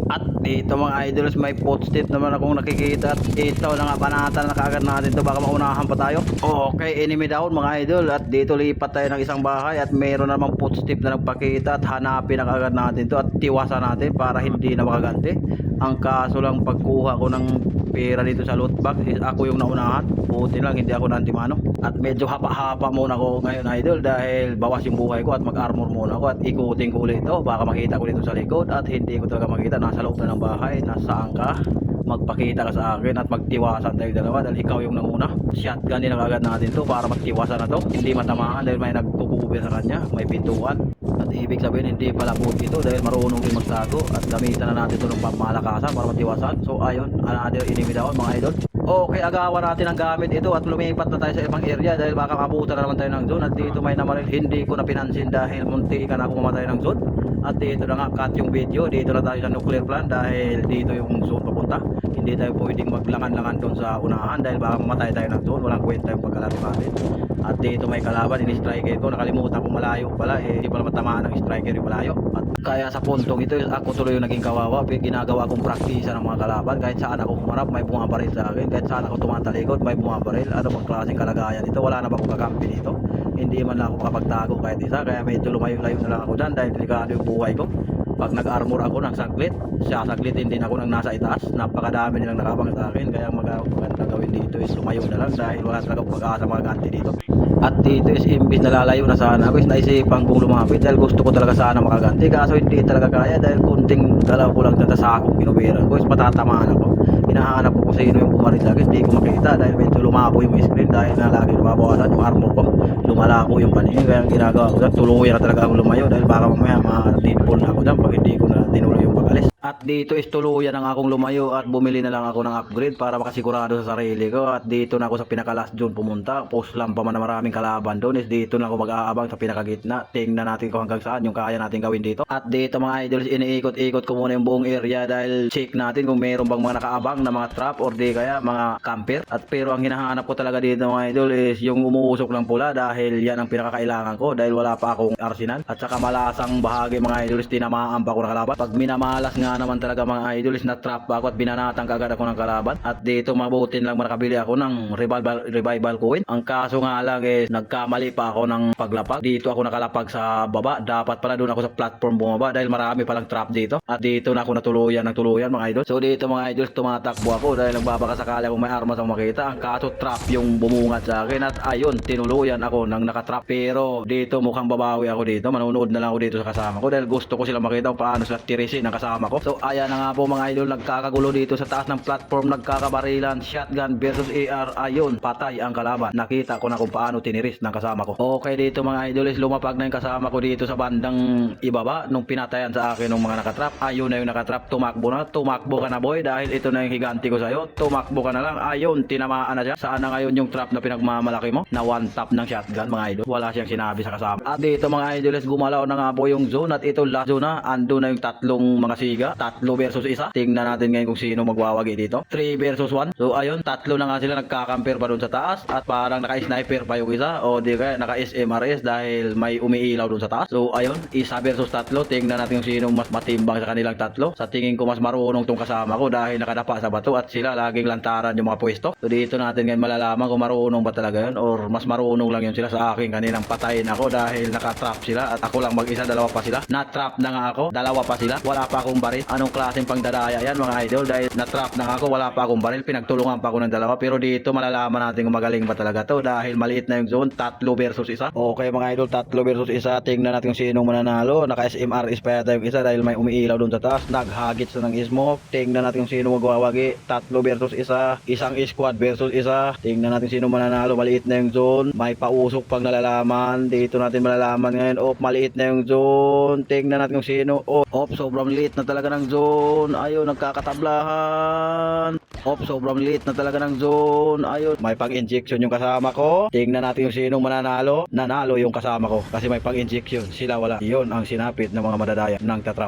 At dito mga idols, may footstep naman akong nakikita. At ito na nga, banatan na kaagad natin to, baka maunahan pa tayo. Okay, enemy down mga idol. At dito lipat tayo ng isang bahay at mayroon namang footstep na nagpakita. At hanapin na kaagad natin to at tiwasan natin para hindi na makaganti. Ang kaso lang, pagkuha ko ng pera dito sa loot box is ako yung naunahan. Buti lang hindi ako nantimano. At medyo hapa-hapa muna ako ngayon idol, dahil bawas yung buhay ko at mag-armor muna ako at ikutin ko ulit ito. Baka makita ko dito sa likod at hindi ko talaga makita. Nasa loob na ng bahay. Nasaan ka? Magpakita ka sa akin at magtiwasan tayo dalawa dahil ikaw yung nanguna. Shotgun din agad natin to para magtiwasan na to. Hindi matamaan dahil may nagkukuber sa kanya. May pintuan. At ibig sabihin hindi pala boot ito dahil marunong din magtago. At gamitan na natin ito ng pamalakasan para magtiwasan. So ayun, another enemy down mga idol. Okay, agawan natin ang gamit ito at lumipat na tayo sa ibang area dahil baka mabutan na naman tayo ng zone. At dito may namaril, hindi ko na pinansin dahil munti ka na ako mamatay ng zone. At dito na nga, cut yung video. Dito na tayo sa nuclear plant dahil dito yung zone papunta. Hindi tayo pwedeng maglangan-langan doon sa unahan dahil baka mamatay tayo ng zone. Walang kwenta yung pagkalaro natin. At dito may kalaban, ini-striker ko. Nakalimutan ko malayo pala. Hindi pala matamaan ng striker yung malayo. At kaya sa puntong ito, ako tuloy yung naging kawawa. Ginagawa kong praktisa ng mga kalaban. Kahit saan ako humarap, may bumabaril sa akin. Kahit saan ako tumatalikod, may bumabaril. Ano bang klaseng kalagayan ito? Wala na ba akong kakampi dito? Hindi man lang ako makapagtago kahit isa. Kaya medyo lumayo-layo na lang ako dyan dahil delikado yung buhay ko. Pag nag-armor ako ng saglit, sasaglitin din ako ng nasa itaas. Napakadami nilang nakabang sa akin. Kaya maganda gawin dito is lumayo na lang dahil wala talaga pag-asa mga ganti dito. At dito is imbis na lalayo na sana ako is naisipan kong lumapit dahil gusto ko talaga sana makaganti. Kaso hindi talaga kaya dahil kunting galaw ko lang dyan sa sakong kinubiran ko is matatamaan ako. Hinahanap ko kung sino yung bumaril sa akin, hindi ko makita dahil medyo lumabo yung screen dahil na lagi nababawasan yung armor ko. Lumalabo yung paningin, kaya ang ginagawa ko dyan, tuluyan na talaga ako lumayo dahil baka mamaya ma-deadpool na ako dyan pag hindi ko na tinuloy yung pagalis. At dito is tuluyan na akong lumayo at bumili na lang ako ng upgrade para makasigurado sa sarili ko. At dito na ako sa pinaka last zone pumunta. Post lang pa man na maraming kalaban doon is dito na ako mag-aabang sa pinakagitna. Tingnan natin kung hanggang saan yung kaya natin gawin dito. At dito mga idols, iniikot-ikot ko muna yung buong area dahil check natin kung mayroon bang mga nakaabang na mga trap or di kaya mga camper. At pero ang hinahanap ko talaga dito mga idol is yung umuusok ng pula dahil yan ang pinakakailangan ko dahil wala pa akong arsenal. At saka malasang bahagi mga idols, tinamaan pa ako ng kalaban. Pag minamalas nga naman talaga mga idols, na trap pa ako at binanatan kagad ako ng kalaban. At dito mabutin lang makabili ako ng revival coin. Ang kaso nga lang is nagkamali pa ako ng paglapag. Dito ako nakalapag sa baba. Dapat pala doon ako sa platform bumaba dahil marami palang trap dito. At dito na ako natuluyan ng tuluyan mga idols. So dito mga idols, tumatakbo ako dahil nagbabaka sakali akong may armas ang makita. Ang kaso trap yung bumungat sa akin at ayun, tinuluyan ako ng nakatrap. Pero dito mukhang babawi ako dito. Manunood na lang ako dito sa kasama ko dahil gusto ko sila makita kung paano sila tirisin ng kasama ko. So ayan na nga po mga idol, nagkakagulo dito sa taas ng platform, nagkakabarilan, shotgun versus AR. Ayun, patay ang kalaban. Nakita ko na kung paano tiniris ng kasama ko. Okay dito mga idol is lumapag na yung kasama ko dito sa bandang ibaba nung pinatayan sa akin ng mga nakatrap. Ayun na yung nakatrap, tumakbo na. Tumakbo ka na boy dahil ito na yung higanti ko sa'yo. Tumakbo ka na lang. Ayun, tinamaan na siya. Saan na ngayon yung trap na pinagmamalaki mo? Na one tap ng shotgun mga idol. Wala siyang sinabi sa kasama. At dito mga idol is gumalaw na nga po yung zone at ito last zone na. Ando na yung tatlong mga siga. Tatlo versus isa. Tingnan natin ngayon kung sino magwawagi dito. 3 versus 1. So ayun, tatlo na nga sila nagkakampir pa doon sa taas at parang naka-sniper pa yung isa o di kaya naka-SMRS dahil may umiilaw doon sa taas. So ayun, isa versus tatlo. Tingnan natin kung sino mas matimbang sa kanilang tatlo. Sa tingin ko mas marunong tong kasama ko dahil nakadapa sa bato at sila laging lantaran yung mga pwesto. So dito natin ngayon malalaman kung marunong ba talaga yun or mas marunong lang yun sila sa akin. Kaninang patayin ako dahil nakatrap sila at ako lang mag-isa, dalawa pa sila. Na-trap na nga ako, dalawa pa sila. Wala pa akong baril. Anong klaseng pangdadaya yan mga idol dahil na-trap na ako, wala pa akong baril, pinagtulungan pa ako ng dalawa. Pero dito malalaman natin kung magaling ba talaga to dahil maliit na yung zone, tatlo versus isa. Okay mga idol, tatlo versus isa. Tingnan natin kung sinong mananalo. Naka-SMR pa yata yung isa dahil may umiilaw doon sa taas. Naghagits na ng smoke. Tingnan natin kung sino magwawagi. Tatlo versus isa. Isang squad versus isa. Tingnan natin sino mananalo. Maliit na yung zone. May pausok pang nalalaman. Dito natin malalaman ngayon. Maliit na yung zone. Tingnan natin kung sino. Sobrang liit na talaga ng zone. Ayun, nagkakatablahan. Sobrang liit na talaga ng zone. Ayun, may pang-injection yung kasama ko. Tingnan natin yung sinong mananalo. Nanalo yung kasama ko kasi may pang-injection. Sila wala. Yun ang sinapit ng mga madadaya ng tatrap.